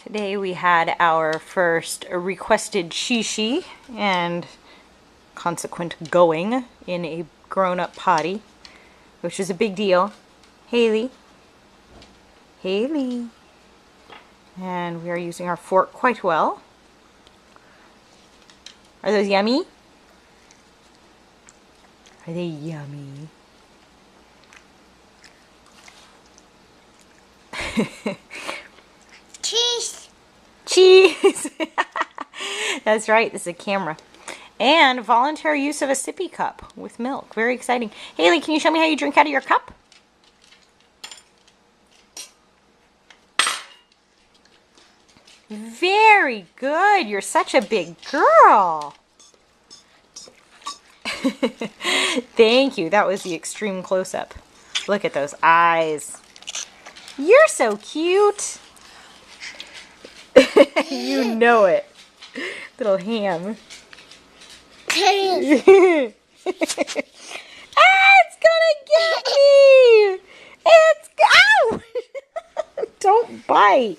Today we had our first requested shishi and consequent going in a grown-up potty, which is a big deal. Haley. Haley. And we are using our fork quite well. Are those yummy? Are they yummy? Cheese! Cheese! That's right, this is a camera. And voluntary use of a sippy cup with milk. Very exciting. Haley, can you show me how you drink out of your cup? Very good. You're such a big girl. Thank you. That was the extreme close-up. Look at those eyes. You're so cute. You know it. Little ham. Ah, it's gonna get me! It's... Ow! Don't bite.